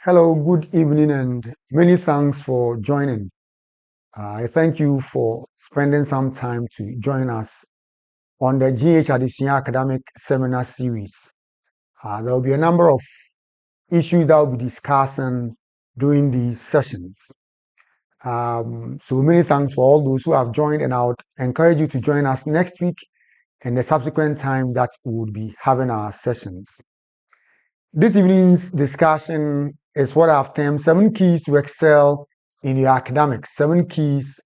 Hello, good evening, and many thanks for joining. I thank you for spending some time to join us on the GH Additional Academic Seminar Series. There will be a number of issues that we'll be discussing during these sessions. So many thanks for all those who have joined, and I would encourage you to join us next week and the subsequent time that we will be having our sessions. This evening's discussion is what I've termed 7 keys to excel in your academics. 7 keys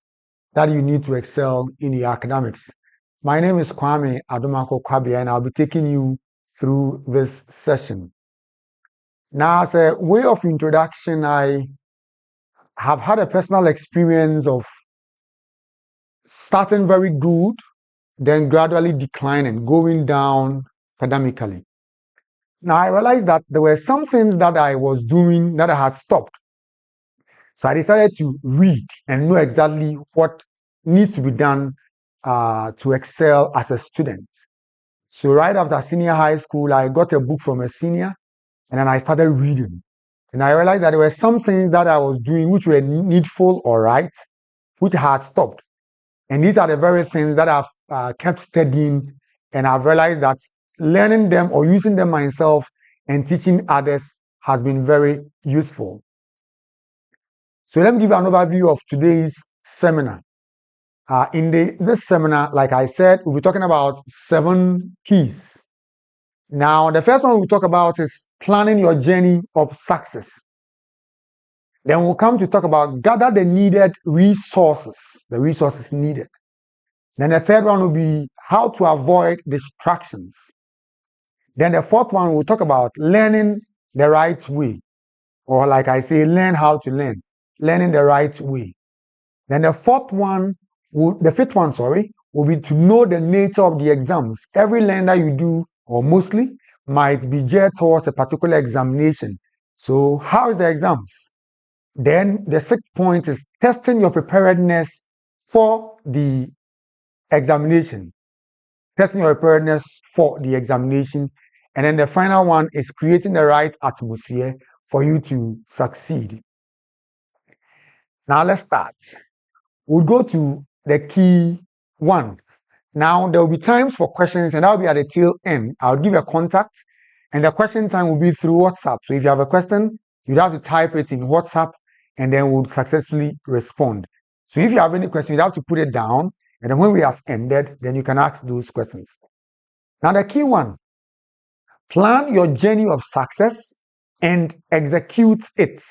that you need to excel in your academics. My name is Kwame Adomako Kwabia, and I'll be taking you through this session. Now, as a way of introduction, I have had a personal experience of starting very good, then gradually declining, going down academically. Now, I realized that there were some things that I was doing that I had stopped. So I decided to read and know exactly what needs to be done to excel as a student. So right after senior high school, I got a book from a senior, and then I started reading. And I realized that there were some things that I was doing which were needful or right, which I had stopped. And these are the very things that I've kept studying, and I've realized that learning them or using them myself and teaching others has been very useful. So let me give you an overview of today's seminar. In this seminar, like I said, we'll be talking about 7 keys. Now, the first one we'll talk about is planning your journey of success. Then we'll come to talk about gather the needed resources, the resources needed. Then the third one will be how to avoid distractions. Then the fourth one, we'll talk about learning the right way, or like I say, learn how to learn, learning the right way. Then the fifth one, will be to know the nature of the exams. Every learn that you do, or mostly, might be geared towards a particular examination. So how is the exams? Then the sixth point is testing your preparedness for the examination. Testing your preparedness for the examination. And then the final one is creating the right atmosphere for you to succeed. Now let's start. We'll go to the key 1. Now there will be times for questions, and that will be at the tail end. I'll give a contact, and the question time will be through WhatsApp. So if you have a question, you'd have to type it in WhatsApp, and then we'll successfully respond. So if you have any question, you have to put it down, and then when we have ended, then you can ask those questions. Now the key 1, plan your journey of success and execute it.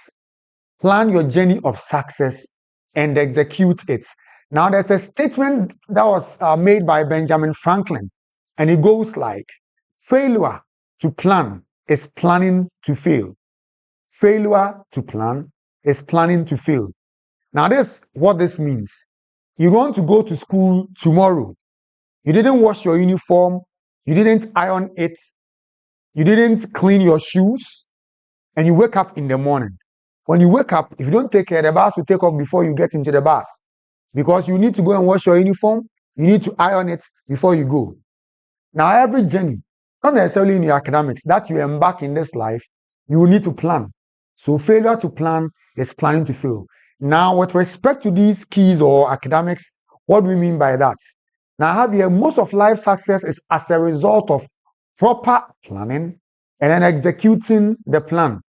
Plan your journey of success and execute it. Now there's a statement that was made by Benjamin Franklin, and it goes like, failure to plan is planning to fail. Failure to plan is planning to fail. Now this what this means. You want to go to school tomorrow. You didn't wash your uniform. You didn't iron it. You didn't clean your shoes. And you wake up in the morning. When you wake up, if you don't take care, the bus will take off before you get into the bus. Because you need to go and wash your uniform. You need to iron it before you go. Now every journey, not necessarily in your academics, that you embark in this life, you will need to plan. So failure to plan is planning to fail. Now, with respect to these keys or academics, what do we mean by that? Now, I have here, most of life success is as a result of proper planning and then executing the plan.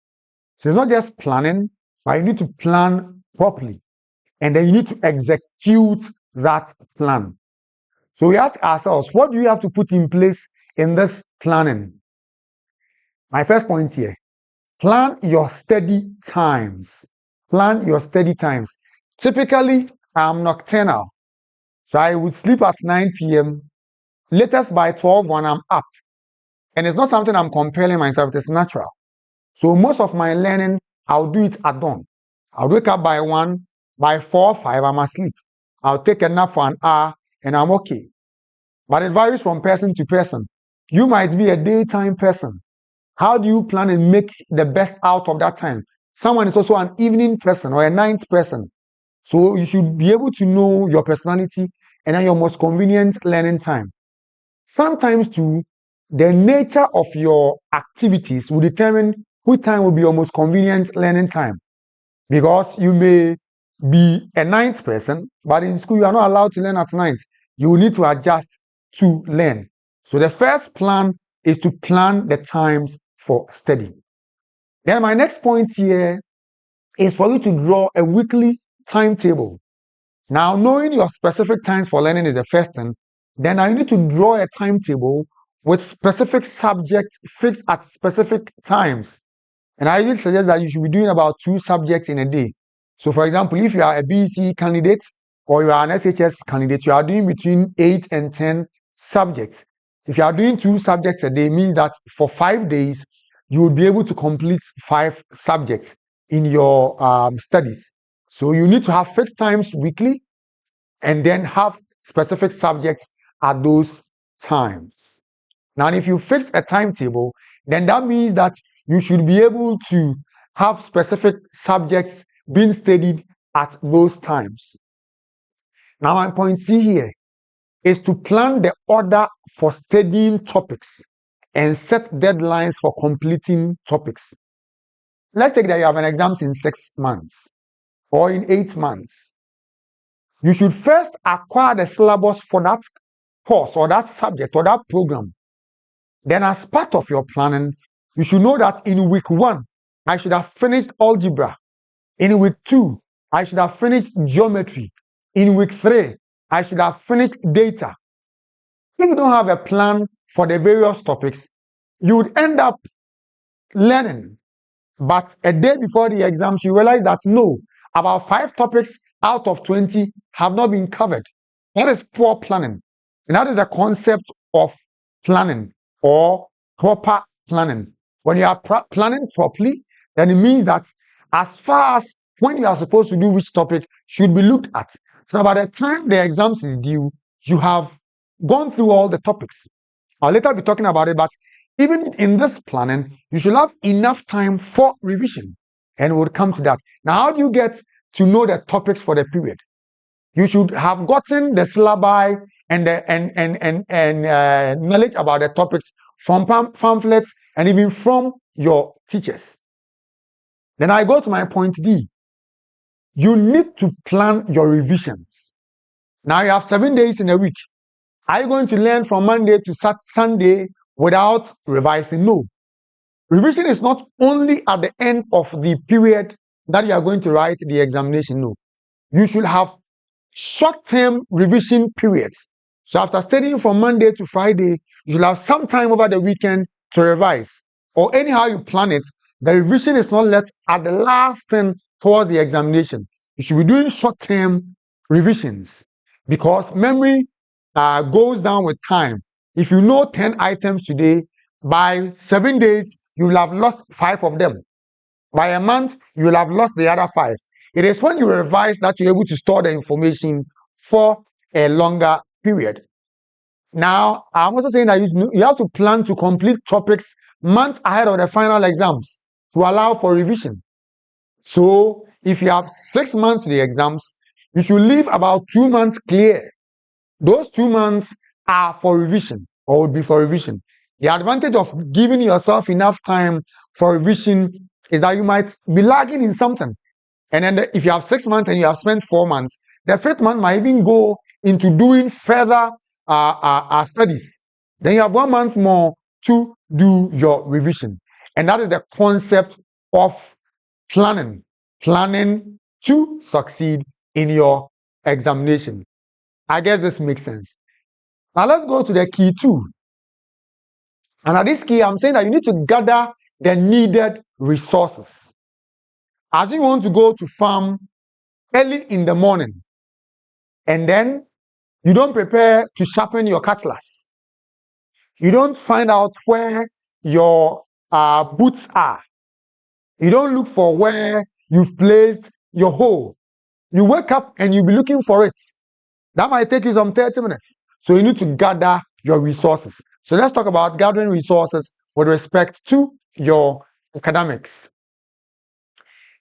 So it's not just planning, but you need to plan properly. And then you need to execute that plan. So we ask ourselves, what do you have to put in place in this planning? My first point here, plan your study times. Plan your study times. Typically, I'm nocturnal. So I would sleep at 9 p.m. Latest by 12 when I'm up. And it's not something I'm compelling myself, it's natural. So most of my learning, I'll do it at dawn. I'll wake up by 1, by 4, 5, I'm asleep. I'll take a nap for an hour, and I'm okay. But it varies from person to person. You might be a daytime person. How do you plan and make the best out of that time? Someone is also an evening person or a night person. So you should be able to know your personality and then your most convenient learning time. Sometimes too, the nature of your activities will determine which time will be your most convenient learning time. Because you may be a ninth person, but in school you are not allowed to learn at ninth. You will need to adjust to learn. So the first plan is to plan the times for study. Then my next point here is for you to draw a weekly timetable. Now, knowing your specific times for learning is the first thing. Then now you need to draw a timetable with specific subjects fixed at specific times. And I usually suggest that you should be doing about 2 subjects in a day. So, for example, if you are a BEC candidate or you are an SHS candidate, you are doing between 8 and 10 subjects. If you are doing 2 subjects a day, means that for 5 days, you will be able to complete 5 subjects in your studies. So you need to have fixed times weekly and then have specific subjects at those times. Now, if you fix a timetable, then that means that you should be able to have specific subjects being studied at those times. Now, my point C here is to plan the order for studying topics and set deadlines for completing topics. Let's take that you have an exam in 6 months or in 8 months. You should first acquire the syllabus for that course or that subject or that program. Then, as part of your planning, you should know that in week 1, I should have finished algebra. In week 2, I should have finished geometry. In week 3, I should have finished data. If you don't have a plan for the various topics, you would end up learning. But a day before the exams, you realize that no, about 5 topics out of 20 have not been covered. That is poor planning. And that is the concept of planning or proper planning. When you are planning properly, then it means that as far as when you are supposed to do which topic should be looked at. So by the time the exams is due, you have gone through all the topics. I'll later be talking about it, but even in this planning, you should have enough time for revision. And we'll come to that. Now, how do you get to know the topics for the period? You should have gotten the syllabi and knowledge about the topics from pamphlets and even from your teachers. Then I go to my point D. You need to plan your revisions. Now you have 7 days in a week. Are you going to learn from Monday to Sunday without revising? No. Revision is not only at the end of the period that you are going to write the examination. No. You should have short-term revision periods. So after studying from Monday to Friday, you should have some time over the weekend to revise. Or anyhow you plan it, the revision is not left at the last thing towards the examination. You should be doing short-term revisions because memory goes down with time. If you know 10 items today, by 7 days, you will have lost 5 of them. By a month, you will have lost the other 5. It is when you revise that you're able to store the information for a longer period. Now, I'm also saying that you have to plan to complete topics months ahead of the final exams to allow for revision. So, if you have 6 months to the exams, you should leave about 2 months clear. Those 2 months are for revision or would be for revision. The advantage of giving yourself enough time for revision is that you might be lagging in something. And then if you have 6 months and you have spent 4 months, the 5th month might even go into doing further studies. Then you have 1 month more to do your revision. And that is the concept of planning. Planning to succeed in your examination. I guess this makes sense. Now let's go to the key 2. And at this key, I'm saying that you need to gather the needed resources. As you want to go to farm early in the morning, and then you don't prepare to sharpen your cutlass. You don't find out where your boots are. You don't look for where you've placed your hoe. You wake up and you'll be looking for it. That might take you some 30 minutes. So you need to gather your resources. So let's talk about gathering resources with respect to your academics.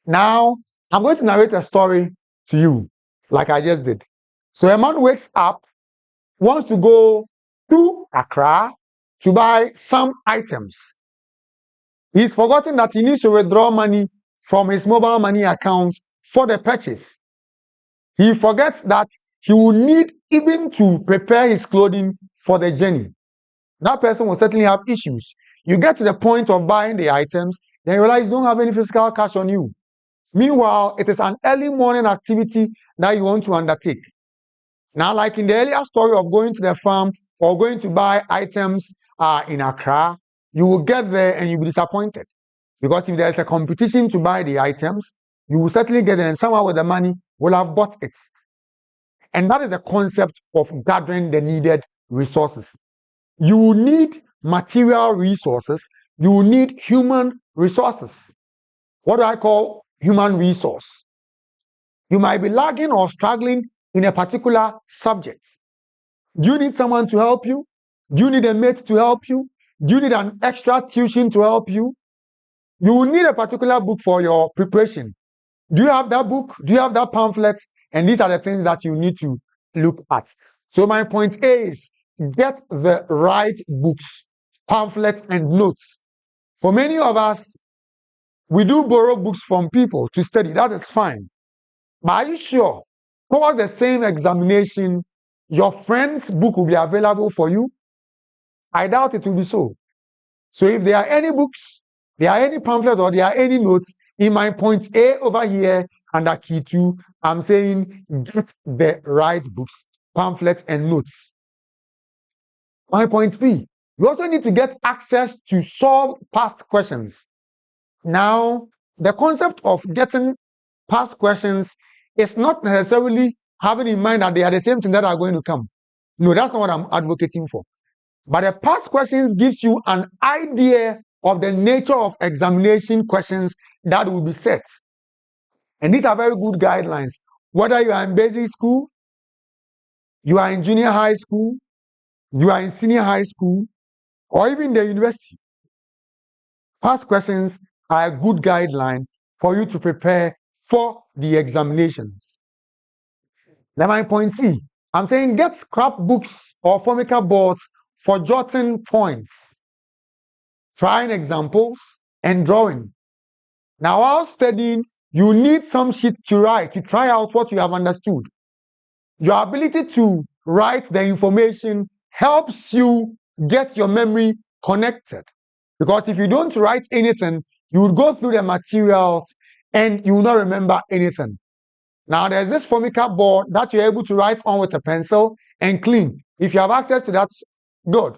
Now, I'm going to narrate a story to you, like I just did. So a man wakes up, wants to go to Accra to buy some items. He's forgotten that he needs to withdraw money from his mobile money account for the purchase. He forgets that he will need even to prepare his clothing for the journey. That person will certainly have issues. You get to the point of buying the items, then you realize you don't have any physical cash on you. Meanwhile, it is an early morning activity that you want to undertake. Now, like in the earlier story of going to the farm or going to buy items in Accra, you will get there and you'll be disappointed. Because if there is a competition to buy the items, you will certainly get there and someone with the money will have bought it. And that is the concept of gathering the needed resources. You need material resources. You need human resources. What do I call human resource? You might be lagging or struggling in a particular subject. Do you need someone to help you? Do you need a mate to help you? Do you need an extra tuition to help you? You will need a particular book for your preparation. Do you have that book? Do you have that pamphlet? And these are the things that you need to look at. So my point A is get the right books, pamphlets, and notes. For many of us, we do borrow books from people to study. That is fine. But are you sure towards the same examination, your friend's book will be available for you? I doubt it will be so. So if there are any books, there are any pamphlets, or there are any notes, in my point A over here under key 2, I'm saying get the right books, pamphlets, and notes. My point B, you also need to get access to solve past questions. Now, the concept of getting past questions is not necessarily having in mind that they are the same thing that are going to come. No, that's not what I'm advocating for. But the past questions gives you an idea of the nature of examination questions that will be set. And these are very good guidelines. Whether you are in basic school, you are in junior high school, you are in senior high school, or even the university. Past questions are a good guideline for you to prepare for the examinations. Then my point C, I'm saying get scrapbooks or formica boards for jotting points, trying examples, and drawing. Now, while studying, you need some sheet to write, to try out what you have understood. Your ability to write the information helps you get your memory connected. Because if you don't write anything, you would go through the materials and you will not remember anything. Now, there's this formica board that you're able to write on with a pencil and clean. If you have access to that, good.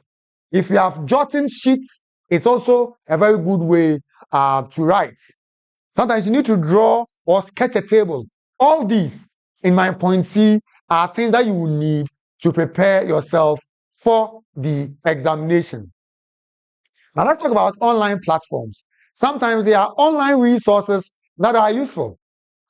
If you have jotting sheets, it's also a very good way to write. Sometimes you need to draw or sketch a table. All these, in my point C, are things that you will need to prepare yourself for the examination. Now let's talk about online platforms. Sometimes there are online resources that are useful.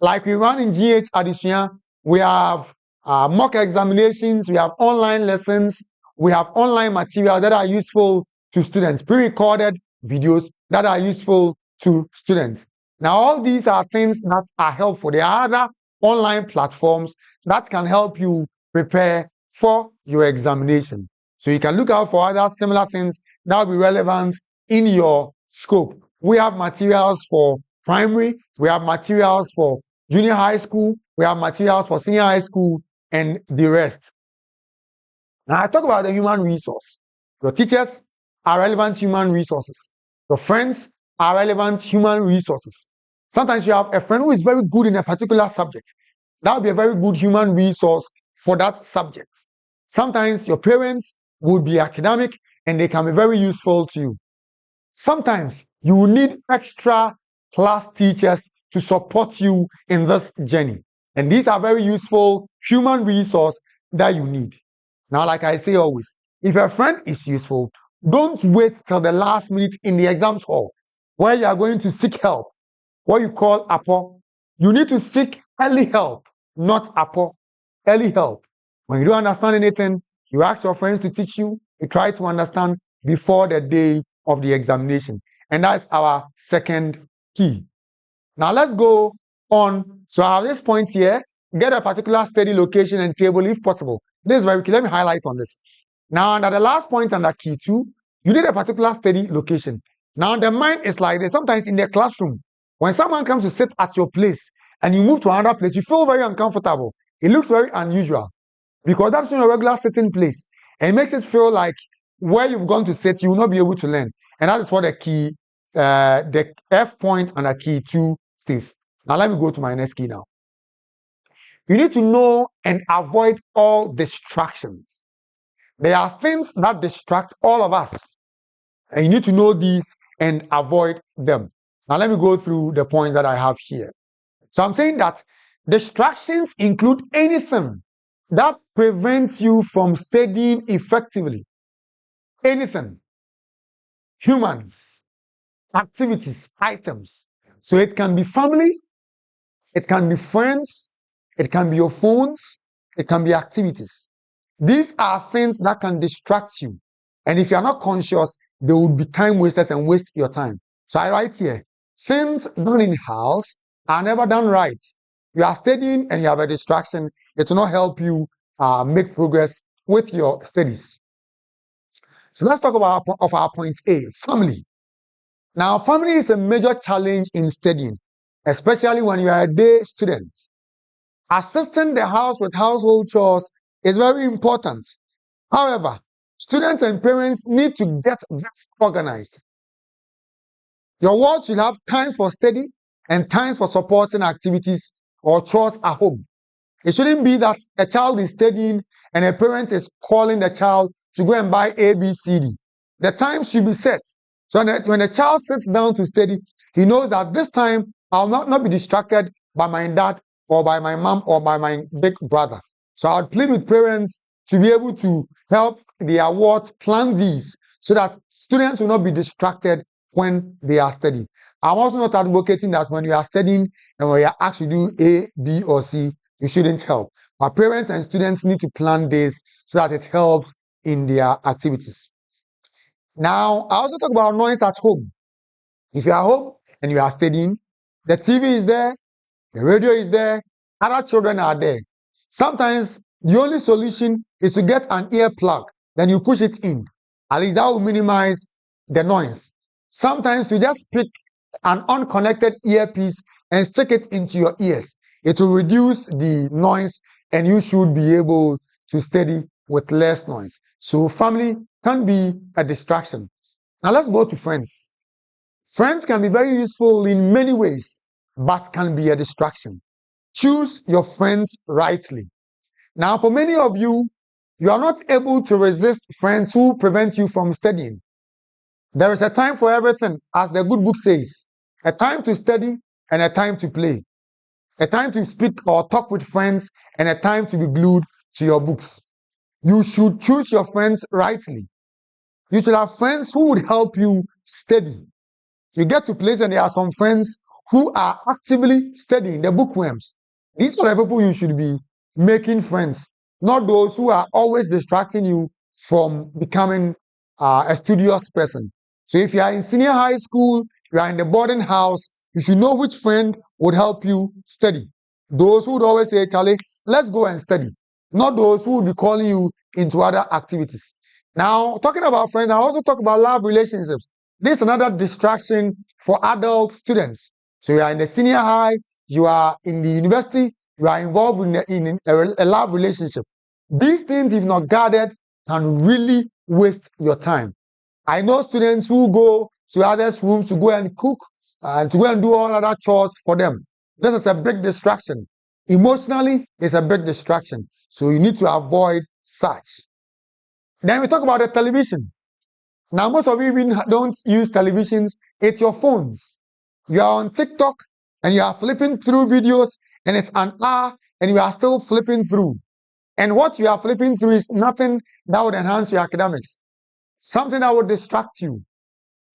Like we run in GH Addition, we have mock examinations, we have online lessons, we have online materials that are useful to students, pre-recorded videos that are useful to students. Now, all these are things that are helpful. There are other online platforms that can help you prepare for your examination. So you can look out for other similar things that will be relevant in your scope. We have materials for primary, we have materials for junior high school, we have materials for senior high school, and the rest. Now, I talk about the human resource. Your teachers are relevant human resources. Your friends are relevant human resources. Sometimes you have a friend who is very good in a particular subject. That would be a very good human resource for that subject. Sometimes your parents would be academic and they can be very useful to you. Sometimes you will need extra class teachers to support you in this journey. And these are very useful human resources that you need. Now, like I say always, if a friend is useful, don't wait till the last minute in the exams hall where you are going to seek help, what you call APO. You need to seek early help, not APO, early help. When you don't understand anything, you ask your friends to teach you, you try to understand before the day of the examination. And that's our second key. Now let's go on. So at this point here, get a particular study location and table if possible. This is very key. Let me highlight on this. Now, under the last point under key 2, you need a particular study location. Now, the mind is like this. Sometimes in the classroom, when someone comes to sit at your place and you move to another place, you feel very uncomfortable. It looks very unusual because that's not a regular sitting place. And it makes it feel like where you've gone to sit, you will not be able to learn. And that is what the F point and the key 2 states. Now, let me go to my next key now. You need to know and avoid all distractions. There are things that distract all of us, and you need to know these and avoid them. Now, let me go through the points that I have here. So, I'm saying that distractions include anything that prevents you from studying effectively. Anything. Humans, activities, items. So, it can be family, it can be friends, it can be your phones, it can be activities. These are things that can distract you. And if you are not conscious, they will be time wasters and waste your time. So I write here, things done in house are never done right. You are studying and you have a distraction. It will not help you make progress with your studies. So let's talk about our point A, family. Now, family is a major challenge in studying, especially when you are a day student. Assisting the house with household chores is very important. However, students and parents need to get this organized. Your ward should have time for study and times for supporting activities or chores at home. It shouldn't be that a child is studying and a parent is calling the child to go and buy A, B, C, D. The time should be set. So when the child sits down to study, he knows that this time I'll not be distracted by my dad or by my mom or by my big brother. So I would plead with parents to be able to help their wards plan these so that students will not be distracted when they are studying. I'm also not advocating that when you are studying and when you are asked to do A, B, or C, you shouldn't help. But parents and students need to plan this so that it helps in their activities. Now, I also talk about noise at home. If you are home and you are studying, the TV is there, the radio is there, other children are there. Sometimes the only solution is to get an earplug, then you push it in. At least that will minimize the noise. Sometimes you just pick an unconnected earpiece and stick it into your ears. It will reduce the noise and you should be able to study with less noise. So family can be a distraction. Now let's go to friends. Friends can be very useful in many ways, but can be a distraction. Choose your friends rightly. Now, for many of you, you are not able to resist friends who prevent you from studying. There is a time for everything, as the good book says. A time to study and a time to play. A time to speak or talk with friends and a time to be glued to your books. You should choose your friends rightly. You should have friends who would help you study. You get to place and there are some friends who are actively studying, the bookworms. These are the people you should be making friends, not those who are always distracting you from becoming a studious person. So if you are in senior high school, you are in the boarding house, you should know which friend would help you study. Those who would always say, Charlie, let's go and study. Not those who would be calling you into other activities. Now, talking about friends, I also talk about love relationships. This is another distraction for adult students. So you are in the senior high, you are in the university, you are involved in a love relationship. These things, if not guarded, can really waste your time. I know students who go to others' rooms to go and cook and to go and do all other chores for them. This is a big distraction. Emotionally, it's a big distraction. So you need to avoid such. Then we talk about the television. Now, most of you even don't use televisions, it's your phones. You are on TikTok and you are flipping through videos and it's an hour and you are still flipping through. And what you are flipping through is nothing that would enhance your academics, something that would distract you.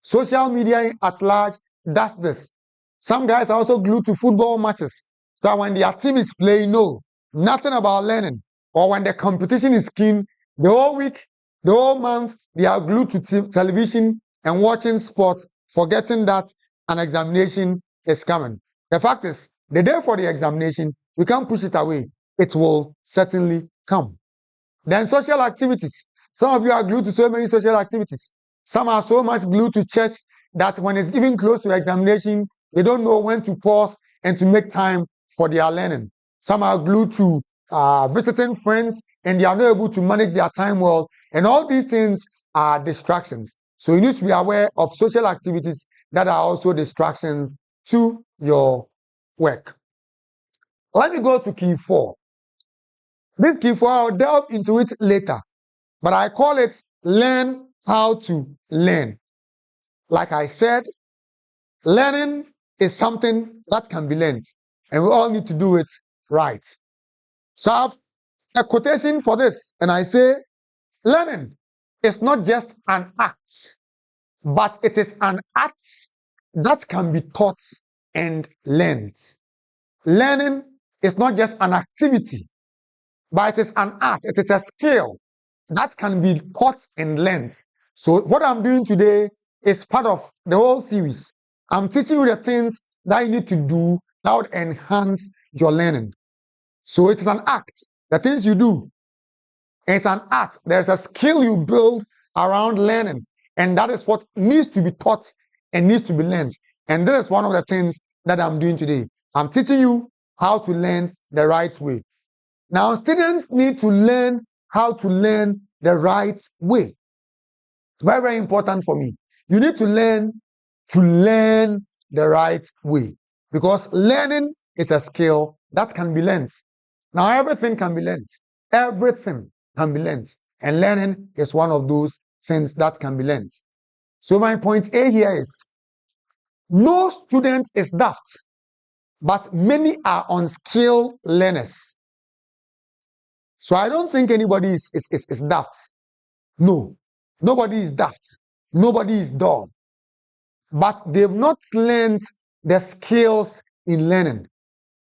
Social media at large does this. Some guys are also glued to football matches. So when their team is playing, no, nothing about learning. Or when the competition is keen, the whole week, the whole month, they are glued to television and watching sports, forgetting that an examination is coming. The fact is, the day for the examination, you can't push it away. It will certainly come. Then social activities. Some of you are glued to so many social activities. Some are so much glued to church that when it's even close to examination, they don't know when to pause and to make time for their learning. Some are glued to visiting friends and they are not able to manage their time well. And all these things are distractions. So you need to be aware of social activities that are also distractions to your work. Let me go to key 4. This key 4, I'll delve into it later, but I call it learn how to learn. Like I said, learning is something that can be learned, and we all need to do it right. So I have a quotation for this, and I say, learning is not just an act, but it is an act that can be taught and learned. Learning is not just an activity, but it is an art, it is a skill that can be taught and learned. So what I'm doing today is part of the whole series. I'm teaching you the things that you need to do that would enhance your learning. So it is an act. The things you do, it's an art. There's a skill you build around learning, and that is what needs to be taught and needs to be learned. And this is one of the things that I'm doing today. I'm teaching you how to learn the right way. Now, students need to learn how to learn the right way. Very, very important for me. You need to learn the right way, because learning is a skill that can be learned. Now, everything can be learned. Everything can be learned. And learning is one of those things that can be learned. So my point A here is, no student is daft, but many are unskilled learners. So I don't think anybody is daft. No, nobody is daft. Nobody is dull. But they've not learned the skills in learning.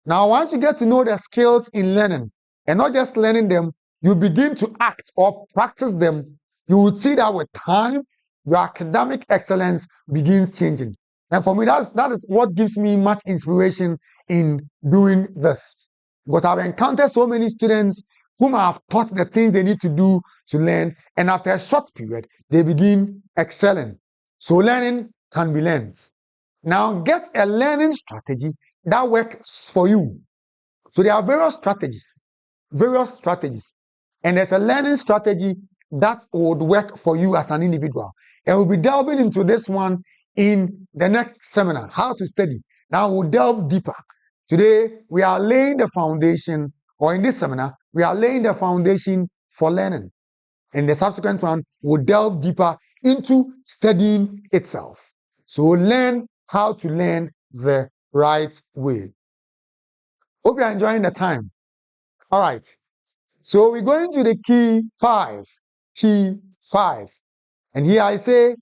Now, once you get to know the skills in learning, and not just learning them, you begin to act or practice them, you will see that with time, your academic excellence begins changing. And for me, that is what gives me much inspiration in doing this. Because I've encountered so many students whom I have taught the things they need to do to learn, and after a short period, they begin excelling. So learning can be learned. Now get a learning strategy that works for you. So there are various strategies, and there's a learning strategy that would work for you as an individual. And we'll be delving into this one in the next seminar, how to study. Now we'll delve deeper. Today, we are laying the foundation, or in this seminar, we are laying the foundation for learning. And the subsequent one will delve deeper into studying itself. So learn how to learn the right way. Hope you are enjoying the time. All right. So we're going to the key 5. Key 5. And here I say,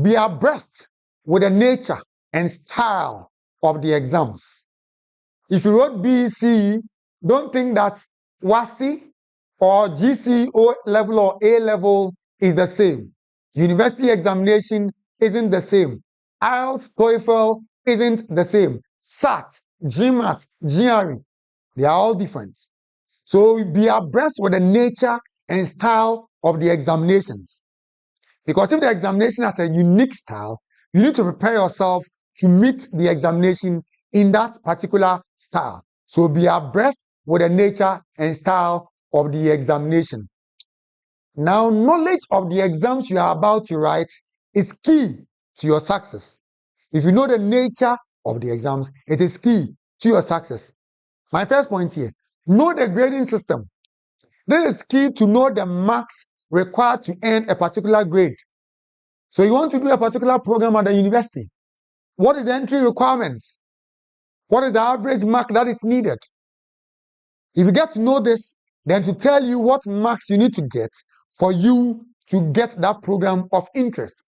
be abreast with the nature and style of the exams. If you wrote BC, don't think that WASI or GCO level or A level is the same. University examination isn't the same. IELTS, TOEFL isn't the same. SAT, GMAT, GRE, they are all different. So be abreast with the nature and style of the examinations. Because if the examination has a unique style, you need to prepare yourself to meet the examination in that particular style. So be abreast with the nature and style of the examination. Now, knowledge of the exams you are about to write is key to your success. If you know the nature of the exams, it is key to your success. My first point here, know the grading system. This is key to know the marks required to earn a particular grade. So you want to do a particular program at the university. What is the entry requirements? What is the average mark that is needed? If you get to know this, then to tell you what marks you need to get for you to get that program of interest.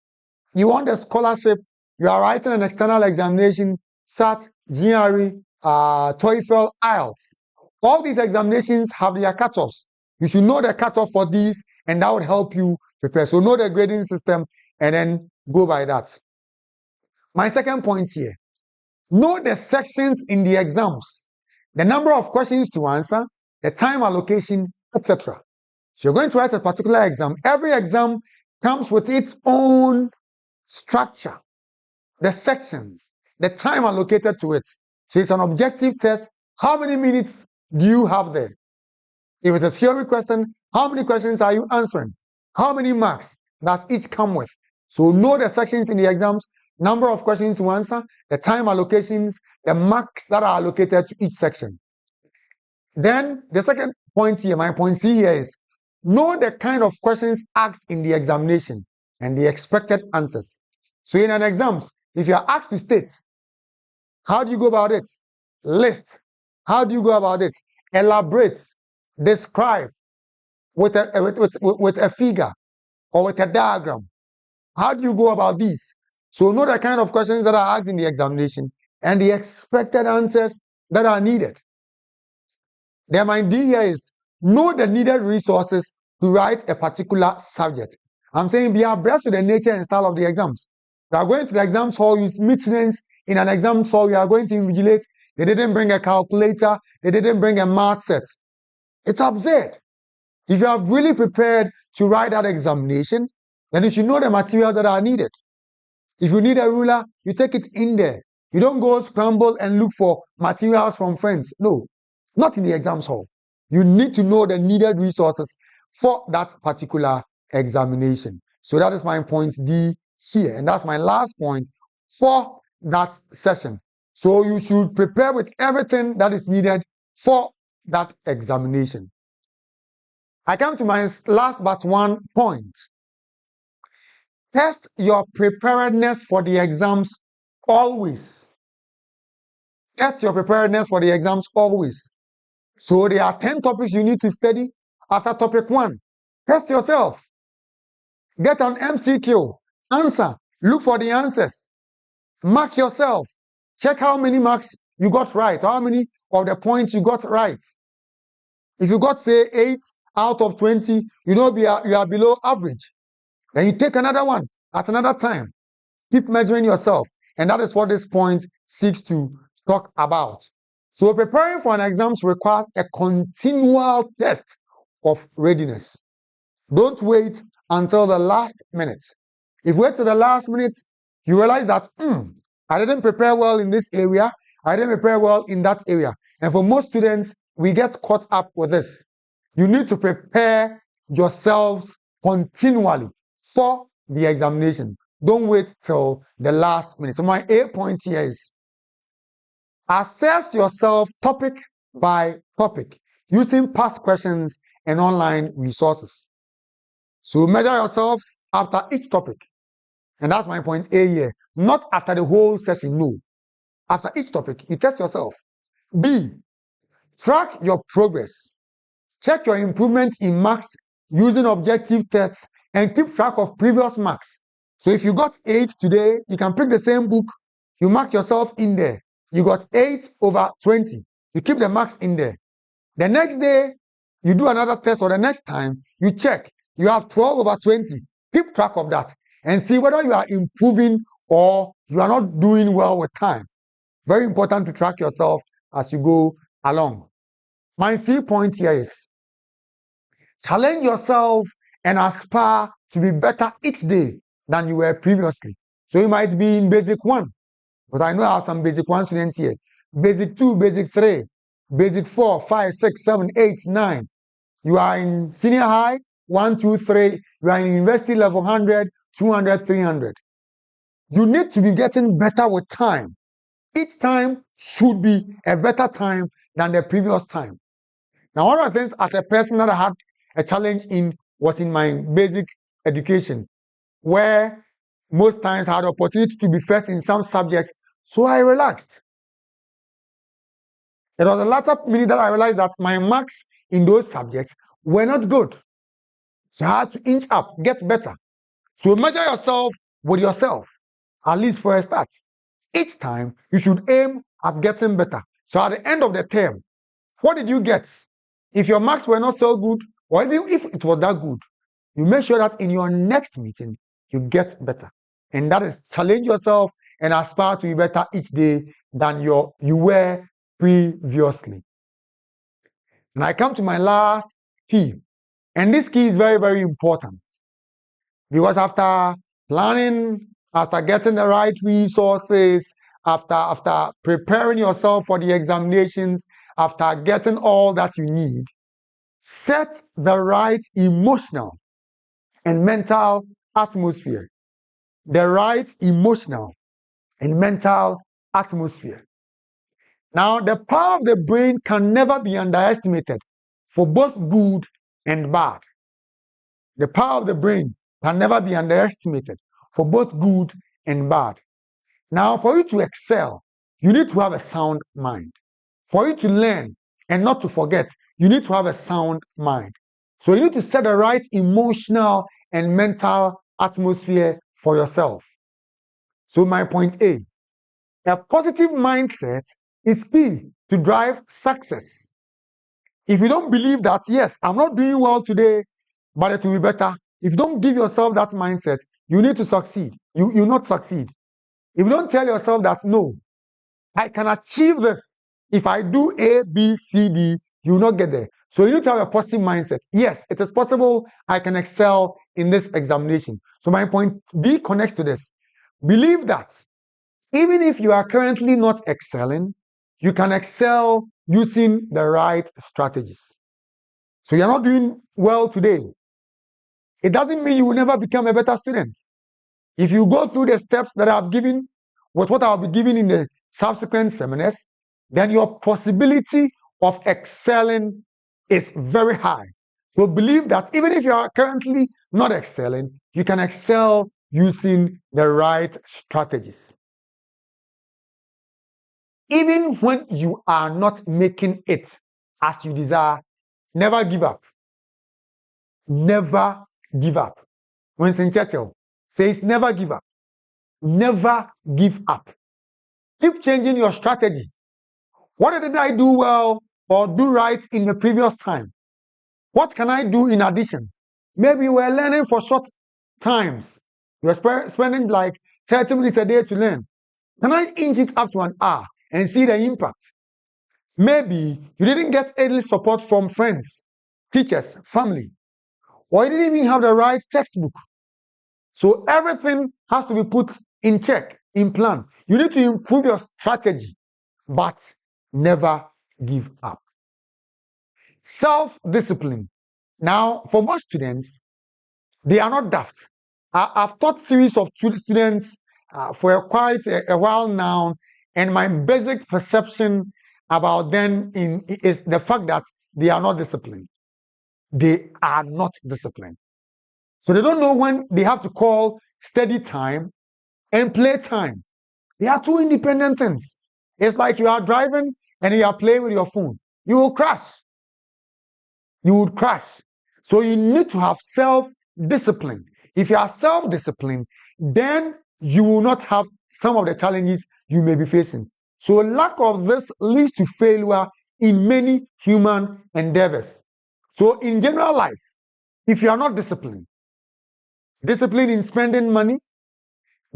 You want a scholarship, you are writing an external examination, SAT, GRE, TOEFL, IELTS. All these examinations have their cutoffs. You should know the cutoff for these, and that would help you prepare. So know the grading system and then go by that. My second point here, know the sections in the exams, the number of questions to answer, the time allocation, etc. So you're going to write a particular exam. Every exam comes with its own structure. the sections, the time allocated to it. So it's an objective test. How many minutes do you have there? If it's a theory question, how many questions are you answering? How many marks does each come with? So know the sections in the exams, number of questions to answer, the time allocations, the marks that are allocated to each section. Then the second point here, my point C here is know the kind of questions asked in the examination and the expected answers. So in an exams, if you are asked to state, how do you go about it? List. How do you go about it? Elaborate. Describe with a figure or with a diagram. How do you go about these? So know the kind of questions that are asked in the examination and the expected answers that are needed. Then my D here is know the needed resources to write a particular subject. I'm saying be abreast with the nature and style of the exams. You are going to the exams hall, you meet students in an exam hall, you are going to invigilate. They didn't bring a calculator, they didn't bring a math set. It's absurd. If you have really prepared to write that examination, then you should know the material that are needed. If you need a ruler, you take it in there. You don't go scramble and look for materials from friends. No, not in the exams hall. You need to know the needed resources for that particular examination. So that is my point D here. And that's my last point for that session. So you should prepare with everything that is needed for that examination. I come to my last but one point. Test your preparedness for the exams always. Test your preparedness for the exams always. So there are 10 topics you need to study. After topic 1, test yourself. Get an MCQ. Answer. Look for the answers. Mark yourself. Check how many marks you got right. How many of the points you got right. If you got, say, 8 out of 20, you know you are below average. Then you take another one at another time. Keep measuring yourself. And that is what this point seeks to talk about. So preparing for an exam requires a continual test of readiness. Don't wait until the last minute. If you wait to the last minute, you realize that, I didn't prepare well in this area. I didn't prepare well in that area. And for most students, we get caught up with this. You need to prepare yourselves continually for the examination. Don't wait till the last minute. So my A point here is assess yourself topic by topic using past questions and online resources. So measure yourself after each topic. And that's my point A here. Not after the whole session, no. After each topic, you test yourself. B, track your progress. Check your improvement in marks using objective tests and keep track of previous marks. So if you got 8 today, you can pick the same book, you mark yourself in there. You got 8/20. You keep the marks in there. The next day, you do another test, or the next time, you check. You have 12/20. Keep track of that and see whether you are improving or you are not doing well with time. Very important to track yourself as you go along. My C point here is challenge yourself and aspire to be better each day than you were previously. So you might be in basic 1, because I know I have some basic 1 students here. Basic 2, basic 3, basic 4, 5, 6, 7, 8, 9. You are in senior high, 1, 2, 3. You are in university level 100, 200, 300. You need to be getting better with time. Each time should be a better time than the previous time. Now, one of the things as a person that I had a challenge in was in my basic education, where most times I had the opportunity to be first in some subjects, so I relaxed. It was the latter minute that I realized that my marks in those subjects were not good. So I had to inch up, get better. So measure yourself with yourself, at least for a start. Each time, you should aim at getting better. So at the end of the term, what did you get? If your marks were not so good, or even if it was that good, you make sure that in your next meeting, you get better. And that is challenge yourself and aspire to be better each day than you were previously. And I come to my last key. And this key is very, very important. Because after planning, after getting the right resources, after preparing yourself for the examinations, after getting all that you need, set the right emotional and mental atmosphere. The right emotional and mental atmosphere. Now, the power of the brain can never be underestimated for both good and bad. The power of the brain can never be underestimated for both good and bad. Now, for you to excel, you need to have a sound mind. For you to learn and not to forget, you need to have a sound mind. So you need to set the right emotional and mental atmosphere for yourself. So my point a positive mindset is key to drive success. If you don't believe that, yes, I'm not doing well today, but it will be better. If you don't give yourself that mindset, you need to succeed. You not succeed. If you don't tell yourself that, no, I can achieve this. If I do A, B, C, D, you will not get there. So you need to have a positive mindset. Yes, it is possible I can excel in this examination. So my point B connects to this. Believe that even if you are currently not excelling, you can excel using the right strategies. So you're not doing well today. It doesn't mean you will never become a better student. If you go through the steps that I've given, with what I'll be giving in the subsequent seminars, then your possibility of excelling is very high. So believe that even if you are currently not excelling, you can excel using the right strategies. Even when you are not making it as you desire, never give up. Never give up. Winston Churchill says, never give up. Never give up. Keep changing your strategy. What did I do well or do right in the previous time? What can I do in addition? Maybe you were learning for short times. You were spending like 30 minutes a day to learn. Can I inch it up to an hour and see the impact? Maybe you didn't get any support from friends, teachers, family, or you didn't even have the right textbook. So everything has to be put in check, in plan. You need to improve your strategy, but never give up. Self-discipline. Now, for most students, they are not daft. I've taught series of students for quite a while now, and my basic perception about them is the fact that they are not disciplined. They are not disciplined. So they don't know when they have to call study time and play time. They are two independent things. It's like you are driving and you are playing with your phone. You will crash. You would crash. So you need to have self-discipline. If you are self-disciplined, then you will not have some of the challenges you may be facing. So lack of this leads to failure in many human endeavors. So in general life, if you are not disciplined, discipline in spending money,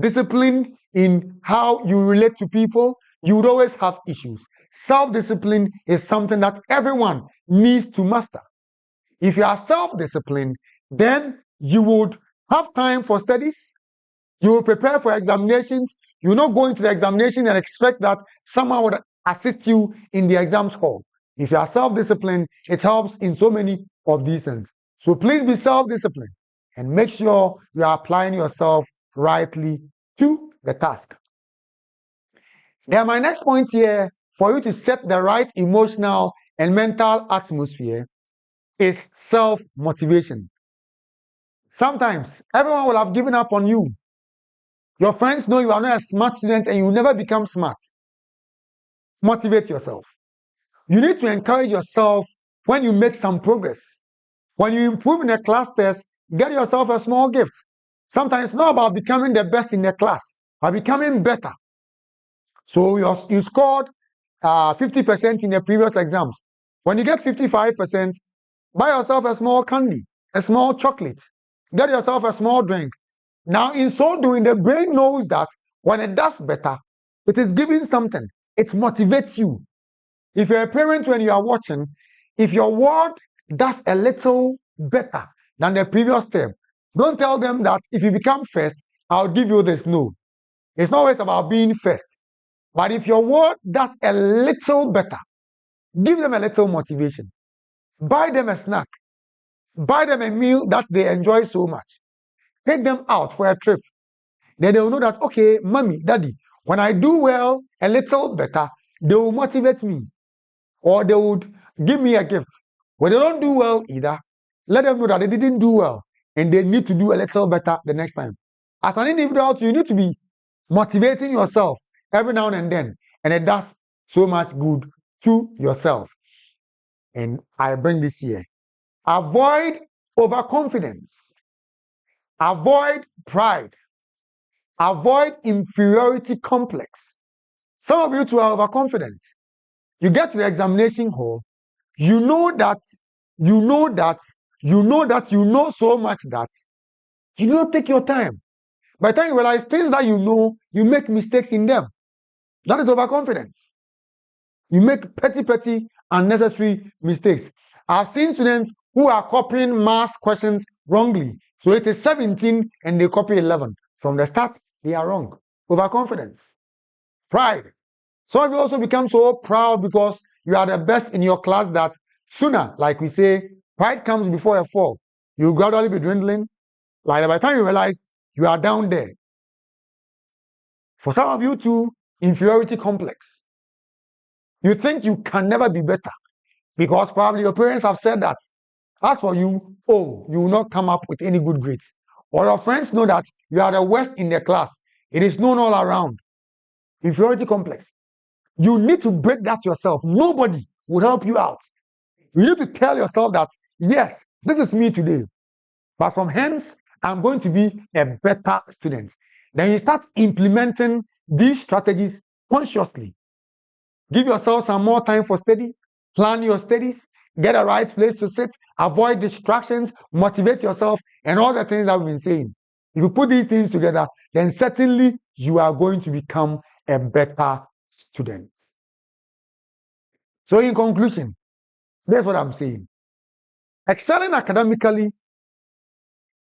discipline in how you relate to people, you would always have issues. Self-discipline is something that everyone needs to master. If you are self-disciplined, then you would have time for studies. You will prepare for examinations. You will not go into the examination and expect that someone would assist you in the exams hall. If you are self-disciplined, it helps in so many of these things. So please be self-disciplined and make sure you are applying yourself rightly to the task. Then my next point here, for you to set the right emotional and mental atmosphere, is self-motivation. Sometimes everyone will have given up on you. Your friends know you are not a smart student and you will never become smart. Motivate yourself. You need to encourage yourself when you make some progress. When you improve in a class test, get yourself a small gift. Sometimes it's not about becoming the best in the class, but becoming better. So you scored 50% in the previous exams. When you get 55%, buy yourself a small candy, a small chocolate. Get yourself a small drink. Now, in so doing, the brain knows that when it does better, it is giving something. It motivates you. If you're a parent, when you are watching, if your ward does a little better than the previous term, don't tell them that if you become first, I'll give you this. No, it's not always about being first. But if your ward does a little better, give them a little motivation. Buy them a snack. Buy them a meal that they enjoy so much. Take them out for a trip. Then they will know that, okay, mommy, daddy, when I do well, a little better, they will motivate me. Or they would give me a gift. When they don't do well either, let them know that they didn't do well and they need to do a little better the next time. As an individual, you need to be motivating yourself every now and then, and it does so much good to yourself. And I bring this here. Avoid overconfidence. Avoid pride. Avoid inferiority complex. Some of you too are overconfident. You get to the examination hall, you know you know so much that you do not take your time. By the time you realize things that you know, you make mistakes in them. That is overconfidence. You make petty, unnecessary mistakes. I've seen students who are copying math questions wrongly. So it is 17 and they copy 11. From the start, they are wrong. Overconfidence. Pride. Some of you also become so proud because you are the best in your class that sooner, like we say, pride comes before a fall. You gradually be dwindling. Like by the time you realize you are down there. For some of you too, inferiority complex. You think you can never be better because probably your parents have said that. As for you, oh, you will not come up with any good grades. Or your friends know that you are the worst in the class. It is known all around. Inferiority complex. You need to break that yourself. Nobody will help you out. You need to tell yourself that, yes, this is me today. But from hence, I'm going to be a better student. Then you start implementing these strategies consciously. Give yourself some more time for study. Plan your studies. Get a right place to sit. Avoid distractions. Motivate yourself. And all the things that we've been saying. If you put these things together, then certainly you are going to become a better student. So in conclusion, that's what I'm saying. Excelling academically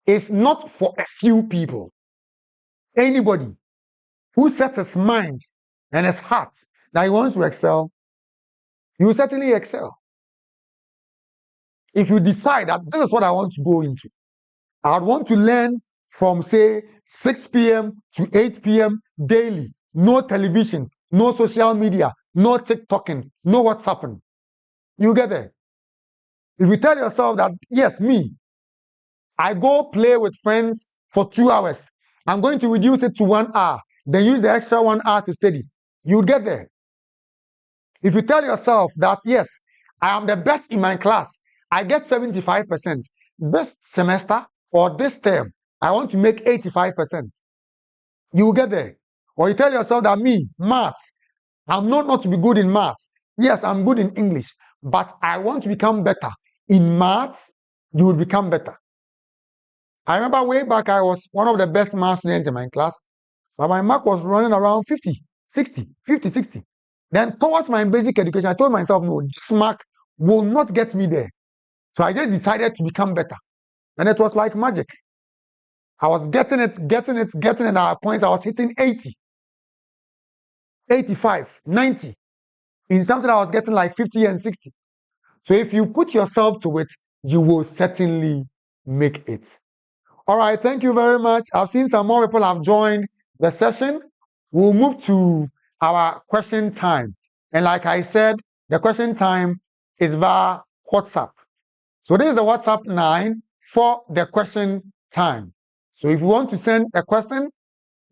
is not for a few people. Anybody who sets his mind and his heart that he wants to excel, you will certainly excel. If you decide that this is what I want to go into, I want to learn from, say, 6 p.m. to 8 p.m. daily, no television, no social media, no TikToking, no WhatsApping. You get there. If you tell yourself that, yes, me, I go play with friends for 2 hours, I'm going to reduce it to 1 hour, then use the extra 1 hour to study, you'll get there. If you tell yourself that, yes, I am the best in my class, I get 75%, this semester or this term, I want to make 85%, you will get there. Or you tell yourself that me, maths, I'm not to be good in maths. Yes, I'm good in English, but I want to become better. In maths, you will become better. I remember way back, I was one of the best math students in my class, but my mark was running around 50, 60, 50, 60. Then towards my basic education, I told myself, no, this mark will not get me there. So I just decided to become better. And it was like magic. I was getting it, and at points I was hitting 80, 85, 90. In something I was getting like 50 and 60. So if you put yourself to it, you will certainly make it. All right, thank you very much. I've seen some more people have joined the session. We'll move to our question time. And like I said, the question time is via WhatsApp. So this is the WhatsApp 9 for the question time. So if you want to send a question,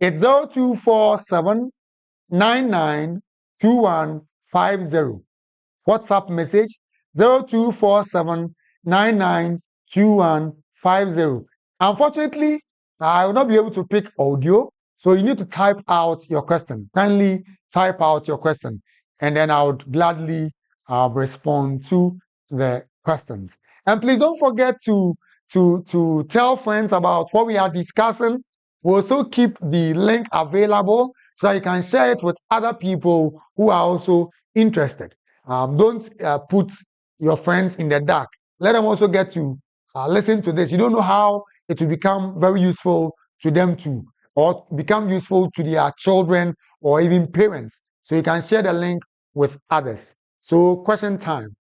it's 0247 992150. WhatsApp message 0247 992150. Unfortunately, I will not be able to pick audio, so you need to type out your question. Kindly type out your question, and then I would gladly respond to the questions. And please don't forget to tell friends about what we are discussing. We'll also keep the link available so you can share it with other people who are also interested. Don't put your friends in the dark. Let them also get to listen to this. You don't know how it will become very useful to them too. or become useful to their children or even parents. So you can share the link with others. So question time.